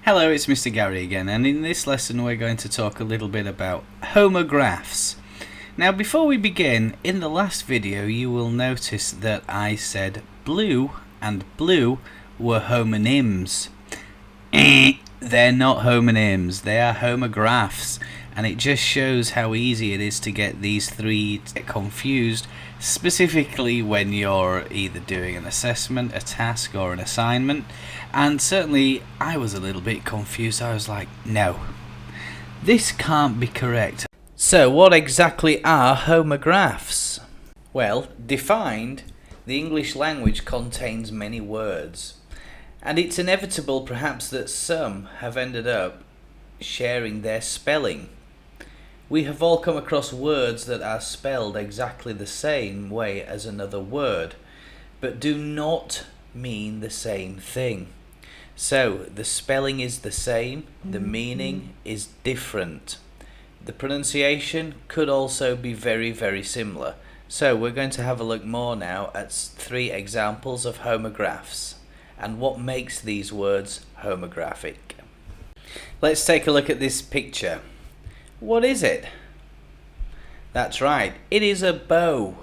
Hello, it's Mr. Gary again, and in this lesson we're going to talk a little bit about homographs. Now before we begin, in the last video you will notice that I said blue and blue were homonyms. They're not homonyms, they are homographs, and it just shows how easy it is to get these three confused, specifically when you're either doing an assessment, a task or an assignment. And certainly I was a little bit confused. I was like, no, this can't be correct. So what exactly are homographs? Well, defined, the English language contains many words, and it's inevitable perhaps that some have ended up sharing their spelling. We have all come across words that are spelled exactly the same way as another word, but do not mean the same thing. So the spelling is the same, the meaning is different. The pronunciation could also be very, very similar. So we're going to have a look more now at three examples of homographs and what makes these words homographic. Let's take a look at this picture. What is it? That's right, it is a bow.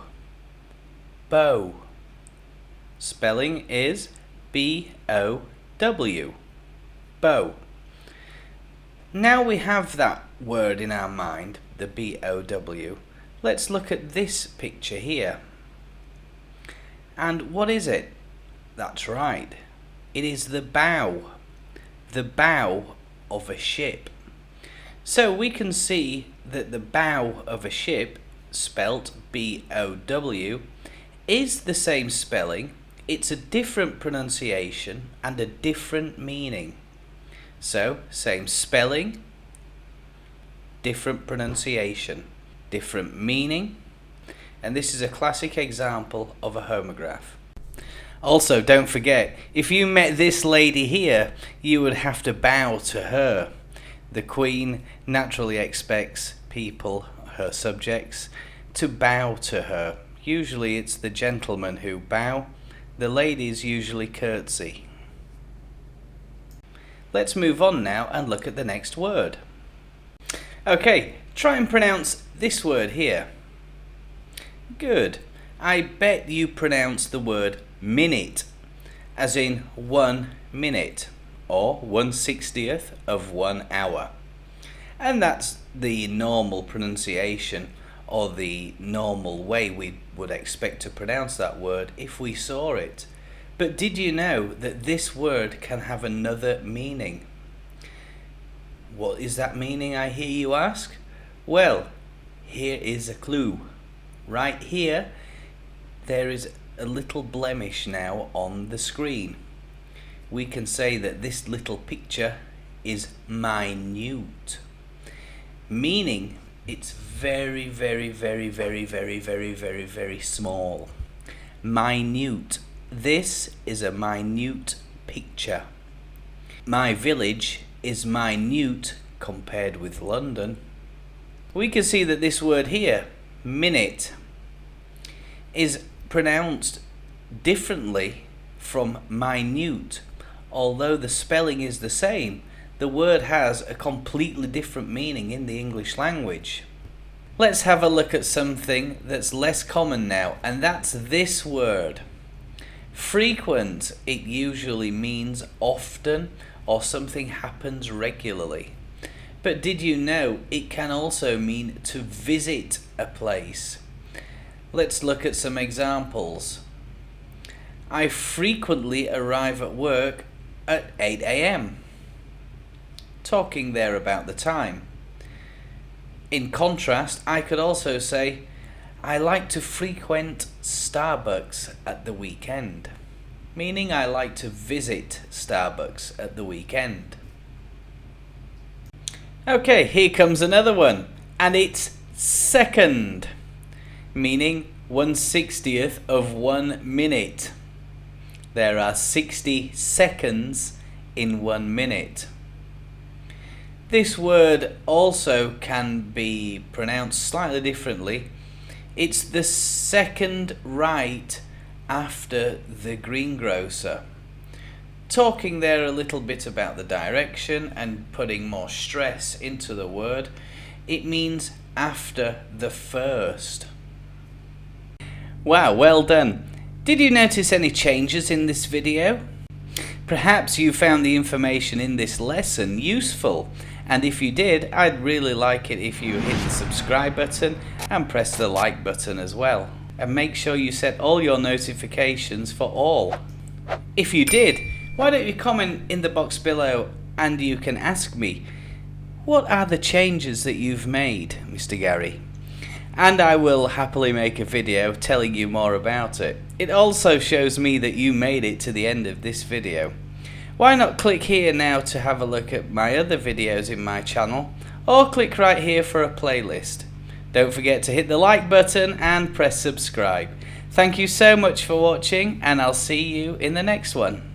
Bow. Spelling is B-O-W. Bow. Now we have that word in our mind, the B-O-W. Let's look at this picture here. And what is it? That's right, it is the bow. The bow of a ship. So we can see that the bow of a ship, spelt B-O-W, is the same spelling. It's a different pronunciation and a different meaning. So, same spelling, different pronunciation, different meaning, and this is a classic example of a homograph. Also, don't forget, if you met this lady here, you would have to bow to her. The Queen naturally expects people, her subjects, to bow to her. Usually it's the gentlemen who bow, the ladies usually curtsy. Let's move on now and look at the next word. Okay, try and pronounce this word here. Good. I bet you pronounce the word minute, as in 1 minute, or 1/60th of 1 hour. And that's the normal pronunciation, or the normal way we would expect to pronounce that word if we saw it. But did you know that this word can have another meaning? What is that meaning, I hear you ask? Well, here is a clue. Right here, there is a little blemish now on the screen. We can say that this little picture is minute, meaning it's very, very, very, very, very, very, very, very small. Minute. This is a minute picture. My village is minute compared with London. We can see that this word here, minute, is pronounced differently from minute. Although the spelling is the same, the word has a completely different meaning in the English language. Let's have a look at something that's less common now, and that's this word. Frequent, it usually means often or something happens regularly. But did you know it can also mean to visit a place? Let's look at some examples. I frequently arrive at work at 8 a.m. Talking there about the time. In contrast, I could also say, I like to frequent Starbucks at the weekend, meaning I like to visit Starbucks at the weekend. Okay, here comes another one, and it's second, meaning 1/60th of 1 minute. There are 60 seconds in 1 minute. This word also can be pronounced slightly differently. It's the second right after the greengrocer. talking there a little bit about the direction and putting more stress into the word. It means after the first. Wow, well done. Did you notice any changes in this video? Perhaps you found the information in this lesson useful, and if you did, I'd really like it if you hit the subscribe button and press the like button as well. And make sure you set all your notifications for all. If you did, why don't you comment in the box below and you can ask me, what are the changes that you've made, Mr. Gary? And I will happily make a video telling you more about it. It also shows me that you made it to the end of this video. Why not click here now to have a look at my other videos in my channel, or click right here for a playlist. Don't forget to hit the like button and press subscribe. Thank you so much for watching, and I'll see you in the next one.